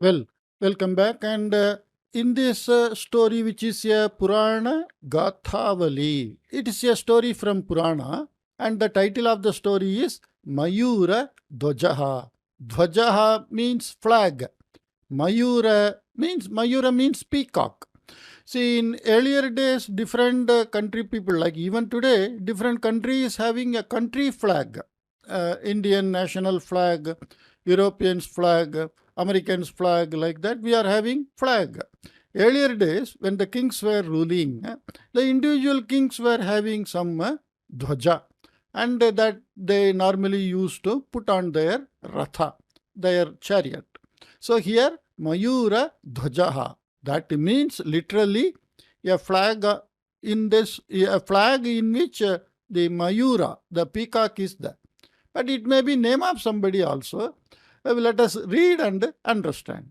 Well, welcome back. And in this story, which is a Purana Gathavali, it is a story from Purana, and the title of the story is Mayura Dhvajah. Dhvajah means flag. Mayura means peacock. See, in earlier days, different country people, like even today, different countries having a country flag. Indian national flag, Europeans flag, Americans flag, like that. We are having flag. Earlier days, when the kings were ruling, the individual kings were having some dhvaja, and that they normally used to put on their ratha, their chariot. So here, Mayura Dhvajaha. That means literally a flag in which the Mayura, the peacock, is there. But it may be name of somebody also. Let us read and understand.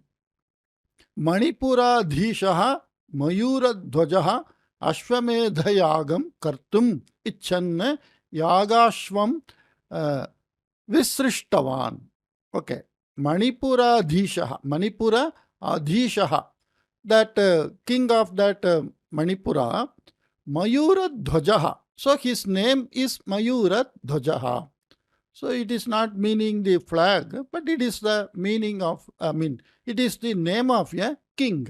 Manipuradhishaha Mayuradhvajaha Ashwamedhayagam Kartum Ichanna Yagashvam Visrishtavan. Okay. Manipuradhishaha. Manipura Adhishaha. That king of that Manipura, Mayuradhvajaha. So his name is Mayuradhvajaha. So it is not meaning the flag, but it is the meaning of, it is the name of a king.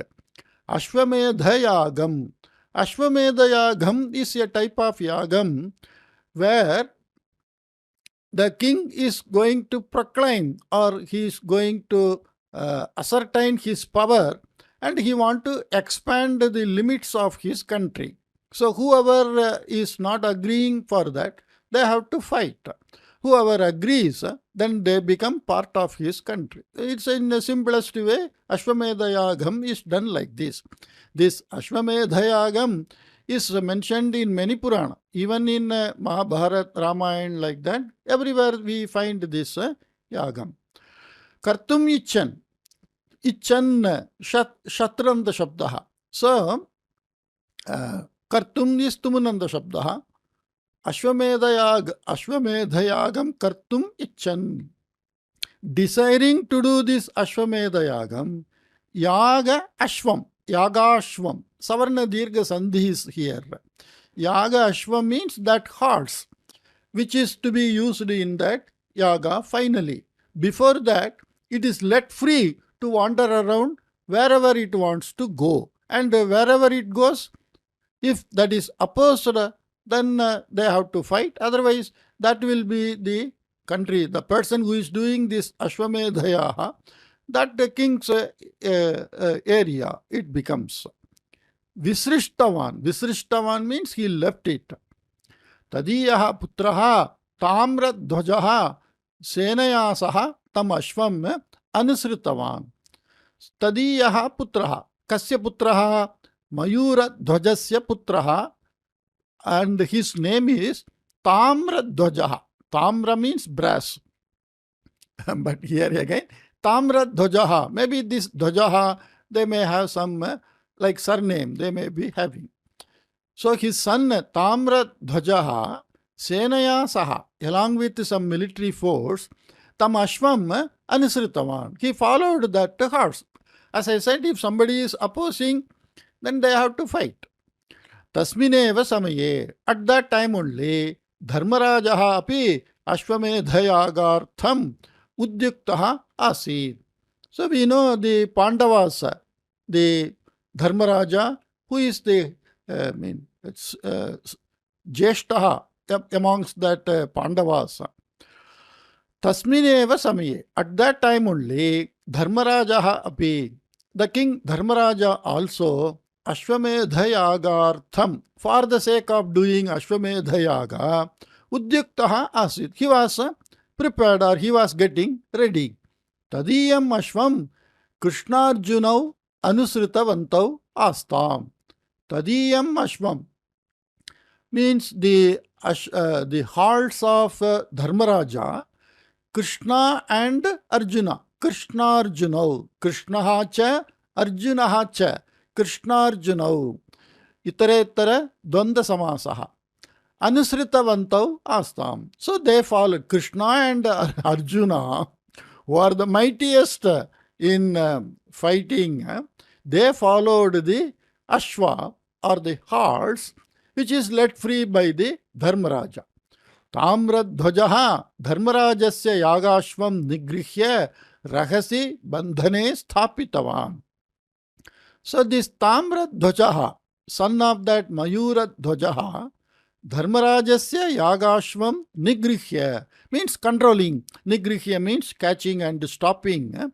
Ashwamedhayagam. Ashwamedhayagam is a type of yagam where the king is going to proclaim, or he is going to ascertain his power, and he want to expand the limits of his country. So whoever is not agreeing for that, they have to fight. Whoever agrees, then they become part of his country. It's in the simplest way. Ashwamedhayagam is done like this. This Ashwamedhayagam is mentioned in many Purana, even in Mahabharata, Ramayana, like that. Everywhere we find this yagam. Kartum ichan. Ichan shatranda shabdaha. So, kartum is tumunanda shabdaha. Ashwamedhayagam kartum ichan. Desiring to do this Ashwamedhayagam, yaga ashwam, yagashwam. Savarna dirgha sandhi is here. Yaga ashwam means that horse, which is to be used in that yaga finally. Before that, it is let free to wander around wherever it wants to go. And wherever it goes, if that is opposed, then they have to fight. Otherwise, that will be the country, the person who is doing this Ashwamedhayaha, that the king's area, it becomes. Visrishtavan. Visrishtavan means he left it. Tadiyaha putraha tamradhvajaha senayasaha tam ashvam anusritavan. Tadiyaha putraha. Kasya putraha? Mayuradhvajasya putraha. And his name is Tamradhvajaha. Tamra means brass. But here again, Tamradhvajaha. Maybe this Dhvajaha, they may have some like surname they may be having. So his son Tamradhvajaha, Senaya Saha, along with some military force, Tam Ashvam Anusritavan. He followed that horse. As I said, if somebody is opposing, then they have to fight. Tasmineva samaye. At that time only, Dharmarajaha api Ashwamedhayagartham udyuktaha asid. So we know the Pandavas, the Dharmaraja, who is the Jeshtaha amongst that Pandavas. Tasmineva samaye. At that time only, Dharmarajaha api. The king Dharmaraja also, Ashwamedhayagartham, for the sake of doing Ashwamedhayaga, udyuktaha asid. He was prepared, or he was getting ready. Tadiyam ashvam Krishnarjunau anusritavantau astam. Tadiyam ashvam means the hearts of Dharmaraja, Krishna and Arjuna. Krishnarjunau. Krishnaha cha, Arjunaha cha. Krishnarjunau. Itaretara Dvanda Samasaha. Anusritavantau astam. So they followed Krishna and Arjuna, who are the mightiest in fighting, they followed the Ashwa or the horse, which is let free by the Dharmaraja. Tamradhvajaha Dharmarajasya Yagashvam Nigrihya Rahasi Bandhane Sthapitavan. So this Tamradhvajaha, son of that Mayura Dhvajaha, Dharmarajasya Yagashvam Nigrihya means controlling. Nigrihya means catching and stopping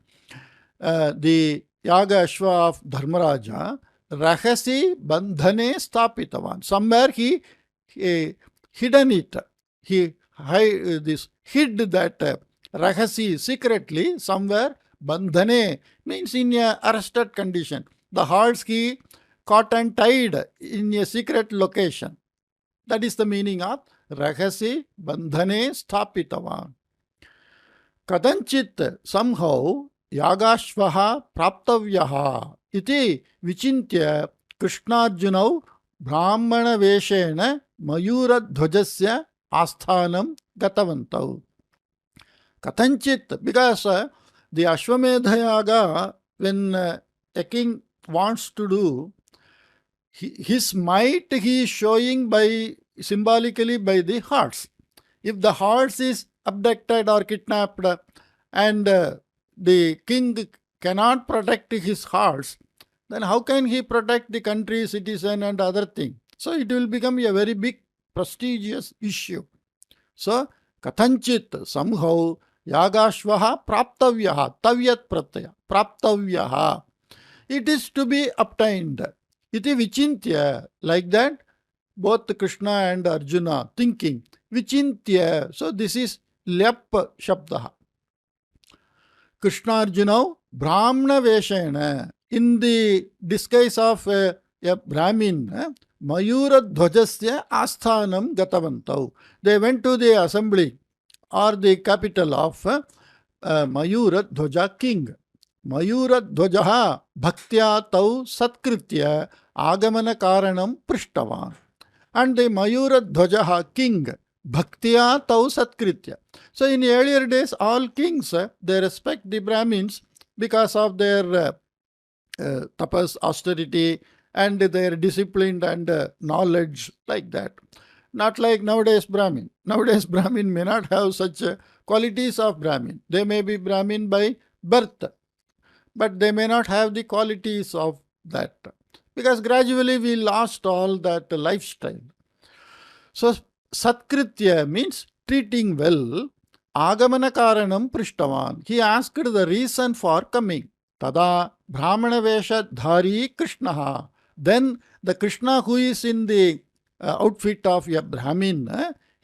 the Yaga Ashwa of Dharmaraja. Rahasi Bandhane Stapitavan. Somewhere he hidden it. He hid that Rahasi secretly somewhere. Bandhane means in a arrested condition. The horse he caught and tied in a secret location. That is the meaning of Rahasi Bandhane Sthapitavan. Kadanchit, somehow, Yagashvaha Praptavyaha iti Vichintya Krishnarjunau Brahmana Veshena Mayura Dhvajasya Asthanam Gatavantau. Kadanchit, because the Ashwamedha Yaga, when a king wants to do, his might he is showing by symbolically by the horse. If the horse is abducted or kidnapped and the king cannot protect his horse, then how can he protect the country, citizen and other thing? So it will become a very big prestigious issue. So Kathanchit, somehow, Yagashvaha Praptavyaha, Tavyat Pratyaya, Praptavyaha. It is to be obtained. Iti Vichintya, like that, both Krishna and Arjuna thinking. Vichintya, so this is Lyap Shabdaha. Krishna Arjuna Brahmana Veshena, in the disguise of a Brahmin, Mayura Dhvajasya Asthanam Gatavantau. They went to the assembly or the capital of Mayura Dhvaja king. Mayura Dhvajaha Bhaktya Tau Satkritya Agamana Karanam Prishtavan. And the Mayura Dhvajaha king Bhaktya Tau Satkritya. So in earlier days, all kings, they respect the Brahmins because of their tapas, austerity, and their discipline and knowledge, like that. Not like nowadays Brahmin. Nowadays Brahmin may not have such qualities of Brahmin. They may be Brahmin by birth, but they may not have the qualities of that. Because gradually we lost all that lifestyle. So Satkritya means treating well. Agamana Karanam Prishtavan. He asked the reason for coming. Tada Brahmana Vesha Dhari Krishnaha. Then the Krishna who is in the outfit of a Brahmin,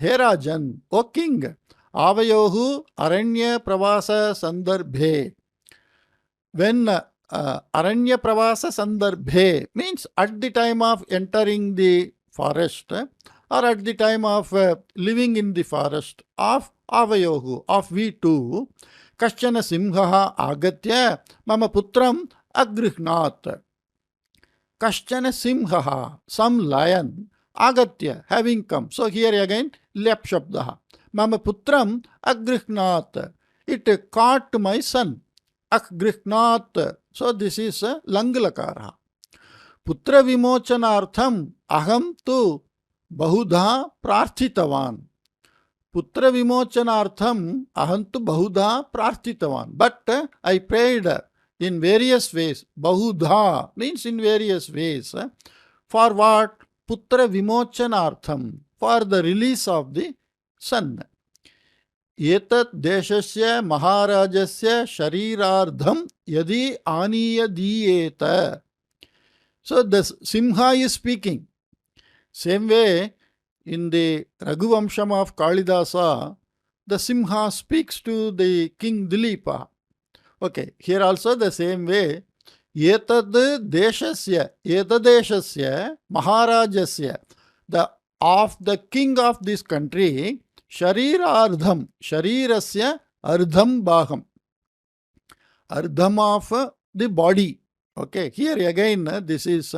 Herajan, O king, Avayohu Aranya Pravasa Sandarbhe. When Aranya Pravasa Sandarbhe means at the time of entering the forest or at the time of living in the forest of Avayohu, of we two, Kaschana Simhaha Agatya Mama Putram Agrihnat. Kaschana Simhaha, some lion, Agatya, having come. So here again, Lyap Shabdaha. Mama Putram Agrihnat. It caught my son. Agrihnat. So this is Langlakara. Putra Vimochanartham Aham tu Bahudha Prarthitavan. Putra Vimochanartham Aham tu Bahudha Prarthitavan. But I prayed in various ways. Bahudha means in various ways. For what? Putra Vimochanartham. For the release of the son. Etat deshasya maharajasya sharirardham yadi aniya diyeta. So the Simha is speaking. Same way in the Raghuvamsham of Kalidasa, the Simha speaks to the King Dilipa. Okay, here also the same way. Etad deshasya maharajasya, of the king of this country, sharirardham, sharirasya ardham baham, ardham of the body. Okay, here again this is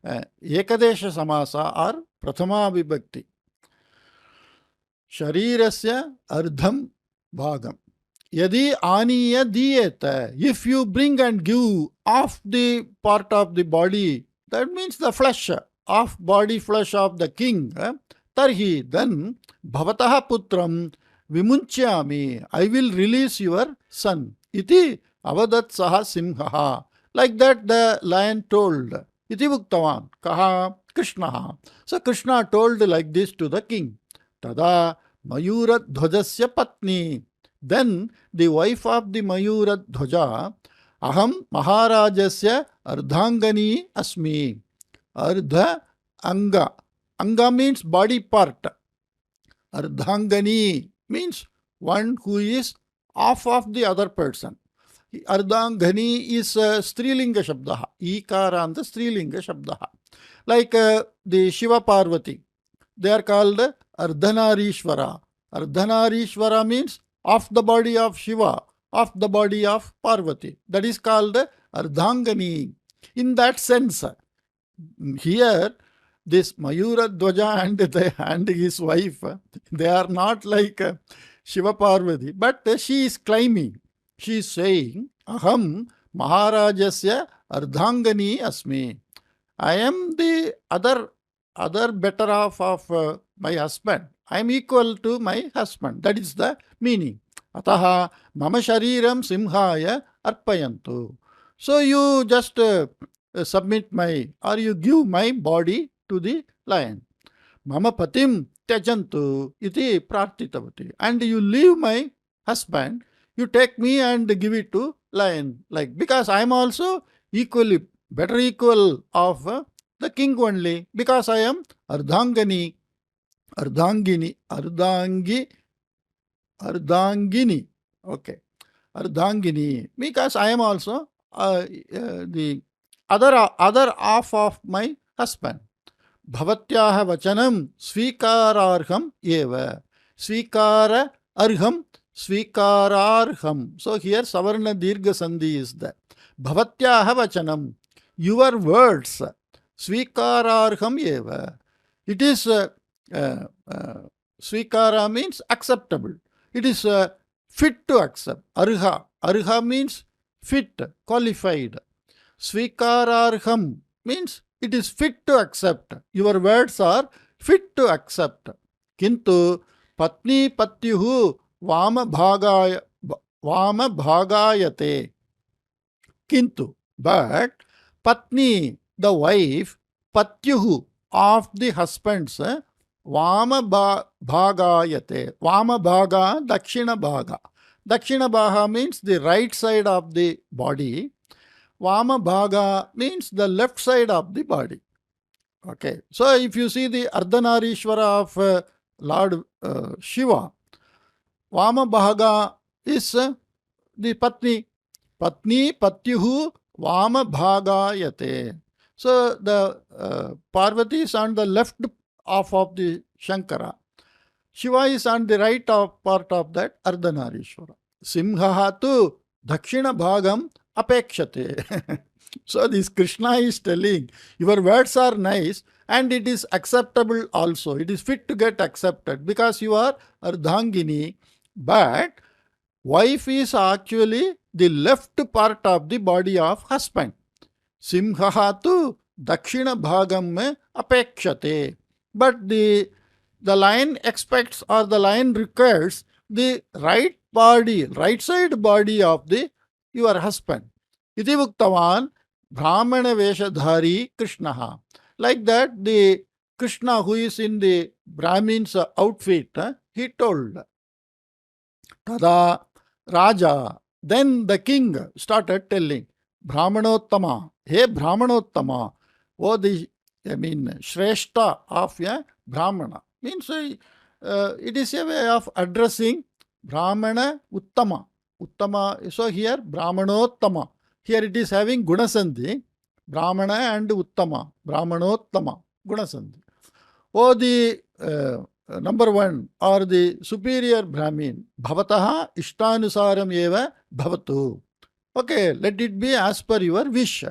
ekadesha samasa or prathama vibhakti. Sharirasya ardham bhagam. Yadi aniya diyeta. If you bring and give off the part of the body, that means the flesh, of body flesh of the king, tarhi, then bhavataha putram vimunchyami. I will release your son. Iti avadat saha simhaha. Like that the lion told. Iti uktavan. Kaha? Krishna. So Krishna told like this to the king. Tada Mayura Dhvajasya patni. Then the wife of the Mayura Dhvaja, aham Maharajasya ardhangani asmi. Ardha anga. Anga means body part. Ardhangani means one who is half of the other person. Ardhangani is Strilinga Shabdaha. Ikaranta Strilinga Shabdaha. Like the Shiva Parvati. They are called Ardhanarishvara. Ardhanarishvara means of the body of Shiva, of the body of Parvati. That is called Ardhangani. In that sense, here this Mayura Dhvaja and his wife, they are not like Shiva Parvati, but she is claiming, she is saying, Aham Maharajasya Ardhangani Asmi. I am the other better half of my husband. I am equal to my husband. That is the meaning. Ataha mama shariram simhaya arpayantu. So you just submit or you give my body to the lion. Mama patim tyajantu iti prartitavati. And you leave my husband, you take me and give it to lion. Like, because I am also better equal of the king only, because I am Ardhangini, okay, Ardhangini, because I am also the other half of my husband. Bhavatyaha vachanam svikararham eva. Svikara arham, svikararham. So here Savarna Dirgha Sandhi is there. Bhavatyaha vachanam, your words, svikararham eva. It is svikara means acceptable. It is fit to accept. Arha means fit, qualified. Svikararham means it is fit to accept. Your words are fit to accept. Kintu patni patyuhu vama bhagayate. Kintu, but patni, the wife, patyuhu, of the husbands, vama bhagayate. Vama bhaga, dakshina bhaga. Dakshina bhaga means the right side of the body. Vama bhaga means the left side of the body. Okay. So if you see the Ardhanarishvara of Lord Shiva, Vama bhaga is the patni. Patni patyuhu vama bhagayate. So the Parvati is on the left half of the Shankara. Shiva is on the right part of that Ardhanarishvara. Simhaha tu dakshina bhagam apekshate. So this Krishna is telling, your words are nice and it is acceptable also. It is fit to get accepted because you are Ardhangini, but wife is actually the left part of the body of husband. Simhaha tu dakshina bhagam apekshate. But the lion expects or the lion requires the right side body of your husband. Iti uktavan Brahmana Veshadhari Krishnaha. Like that, the Krishna who is in the Brahmin's outfit, he told. Tada Raja. Then the king started telling, Brahmanottama, hey Brahmanottama, Shrestha of a Brahmana. Means it is a way of addressing Brahmana Uttama. Uttama, so here Brahmanottama. Here it is having Gunasandhi, Brahmana and Uttama, Brahmanottama, Gunasandhi. The number one or the superior Brahmin, Bhavataha Ishtanusaram eva Bhavatu. Okay, let it be as per your wish.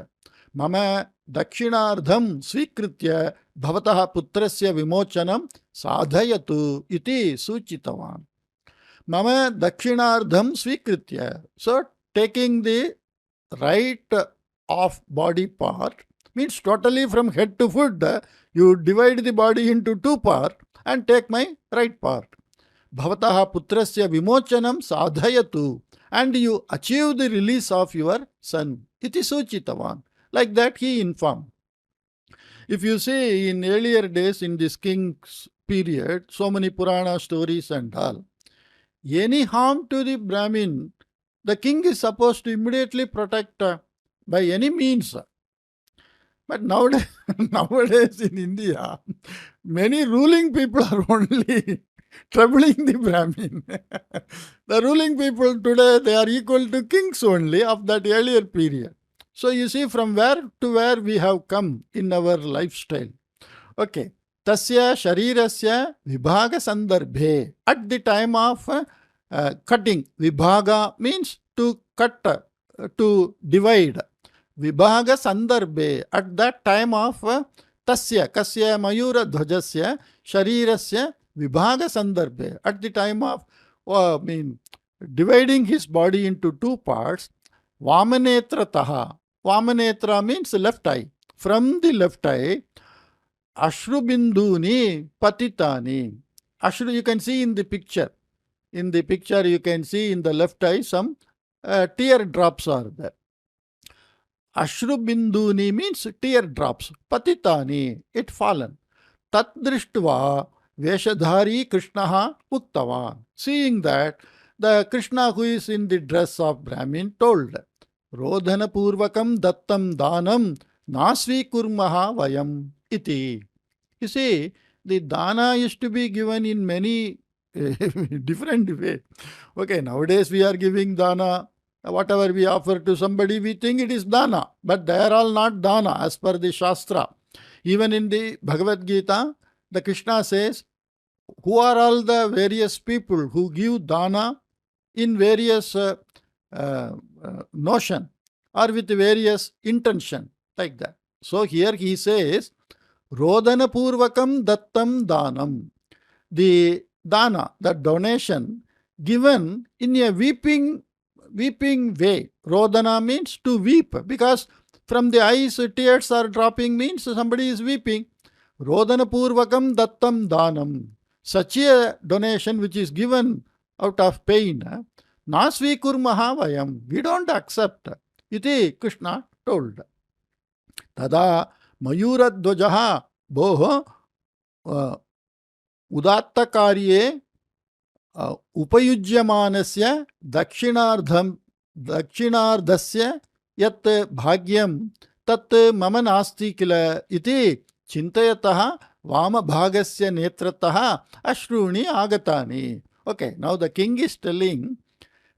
Mama Dakshinardham Svikritya Bhavataha Putrasya Vimochanam Sadhayatu iti Suchitavan. Mama dakshinardham svikritya. So taking the right of body part means totally from head to foot. You divide the body into two parts and take my right part. Bhavataha putrasya vimochanam sadhayatu, and you achieve the release of your son. Iti suchitavan. Like that he informed. If you see in earlier days in this king's period, so many Purana stories and all, any harm to the Brahmin, the king is supposed to immediately protect by any means. But nowadays, nowadays in India, many ruling people are only troubling the Brahmin. The ruling people today, they are equal to kings only of that earlier period. So you see from where to where we have come in our lifestyle. Okay. Tasya sharirasya vibhaga sandarbhe. At the time of cutting, vibhaga means to cut, to divide. Vibhaga sandarbhe. At that time of tasya, kasya Mayura Dhvajasya sharirasya vibhaga sandarbhe. At the time of dividing his body into two parts, Vamanetra taha. Vamanetra means left eye. From the left eye, Ashrubinduni patitani. Ashru, you can see in the picture. In the picture, you can see in the left eye some tear drops are there. Ashrubinduni means tear drops. Patitani, it fallen. Tat drishtva Veshadhari Krishnaha Uktavan. Seeing that, the Krishna who is in the dress of Brahmin told, Rodhana Purvakam Dattam Danam Nasvi Kurmaha Vayam Iti. You see, the dana is to be given in many different ways. Okay, nowadays we are giving dana. Whatever we offer to somebody, we think it is dana. But they are all not dana as per the Shastra. Even in the Bhagavad Gita, the Krishna says, who are all the various people who give dana in various notion or with various intention, like that. So here he says, Rodana Purvakam Dattam Danam. The dana, the donation, given in a weeping way. Rodana means to weep, because from the eyes tears are dropping means somebody is weeping. Rodana Purvakam Dattam Danam. Such a donation which is given out of pain, Nasvi Kurmaha Vayam. We don't accept. Iti Krishna told. Tada Mayura Dhvajaha Boho Udatta Karye Upayujyamanasya Dakshinardhasya Yat Bhagyam Tat Mama Nasti Kila Iti Chintayataha Vama Bhagasya Netrataha Ashruni Agatani. Okay, now the king is telling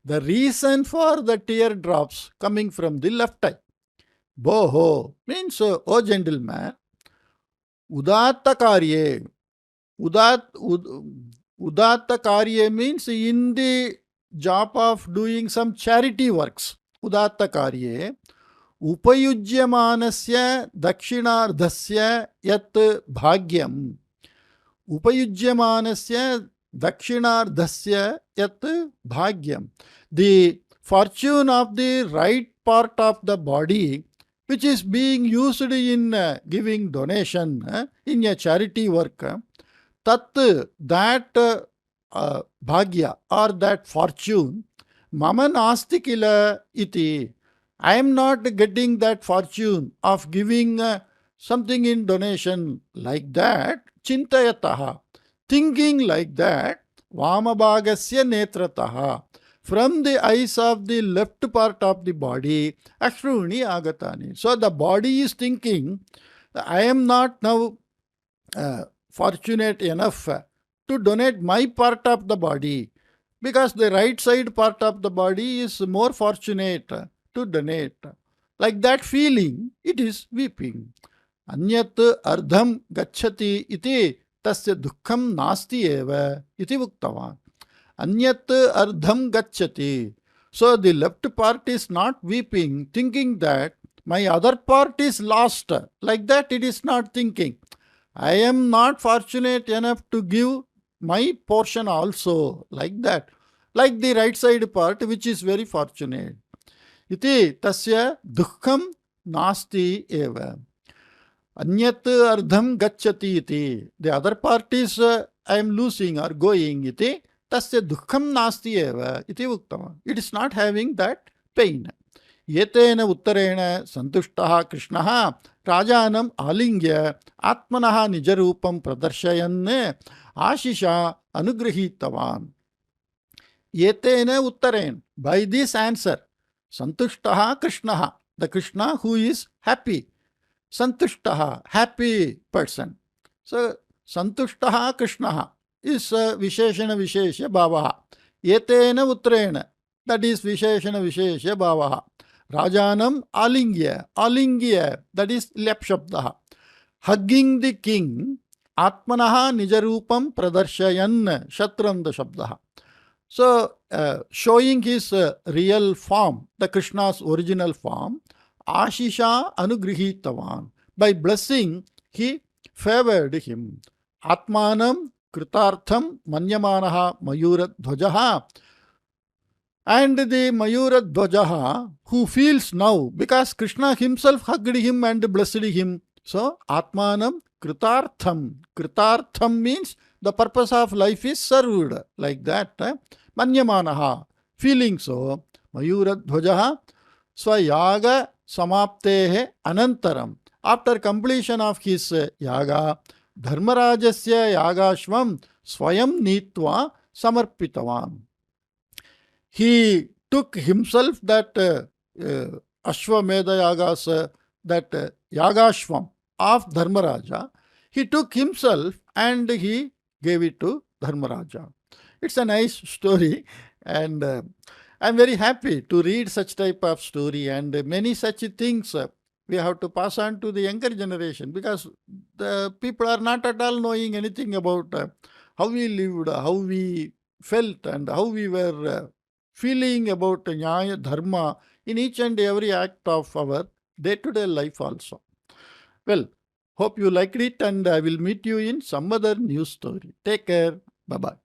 the reason for the teardrops coming from the left eye. Boho means, oh gentleman, Udatta Karye. Udatta Karye means in the job of doing some charity works. Udatta Karye. Upayujyamanasya Dakshinardhasya Yat Bhagyam. Upayujyamanasya Dakshinardhasya Yat Bhagyam. The fortune of the right part of the body which is being used in giving donation in a charity work, that bhagya or that fortune, mama nasti kila iti. I am not getting that fortune of giving something in donation like that. Chintayataha, thinking like that. Vamabhagasya netrataha, from the eyes of the left part of the body, Ashruni Agatani. So the body is thinking, I am not now fortunate enough to donate my part of the body, because the right side part of the body is more fortunate to donate. Like that feeling, it is weeping. Anyat ardham gacchati iti tasya dukkham nasti eva iti uktavan. Anyat ardham gacchati. So the left part is not weeping, thinking that my other part is lost. Like that it is not thinking. I am not fortunate enough to give my portion also. Like that. like the right side part, which is very fortunate. Iti tasya dukham nasti eva. Anyat ardham gacchati iti. The other part is I am losing or going iti. Tasya dukham nasti eva iti uktama. It is not having that pain. Yetena uttarena santushtaha Krishnaha rajanam alingyya atmanaha nijarupam pradarshayenne ashisha anugrahitavan. Yetena uttaren. By this answer, santushtaha Krishnaha, the Krishna who is happy. Santushtaha, happy person. So, santushtaha Krishnaha is Visheshana Vishesha Bhavaha. Yetena Utrena, that is Visheshana Vishesha Bhavaha. Rajanam Alingya, Alingya, that is Lep Shabdaha. Hugging the king, Atmanaha Nijarupam Pradarshayan, Shatranda Shabdaha. So, showing his real form, the Krishna's original form, Ashisha Anugrihitavan. By blessing, he favored him. Atmanam Kritartham Manyamanaha Mayura Dhvajaha. And the Mayura Dhvajaha, who feels now, because Krishna himself hugged him and blessed him. So, Atmanam Kritartham. Kritartham means the purpose of life is served. Like that. Manyamanaha. Feeling so. Mayura Dhvajaha. Swayaga Samaptehe Anantaram. After completion of his yaga, Dharmarajasya Yagashvam Swayam Nitva Samarpitavan. He took himself that Ashwamedha Yagas, that Yagashvam of Dharmaraja. He took himself and he gave it to Dharmaraja. It's a nice story, and I'm very happy to read such type of story, and many such things we have to pass on to the younger generation, because the people are not at all knowing anything about how we lived, how we felt, and how we were feeling about Nyaya Dharma in each and every act of our day-to-day life also. Well, hope you liked it, and I will meet you in some other new story. Take care. Bye-bye.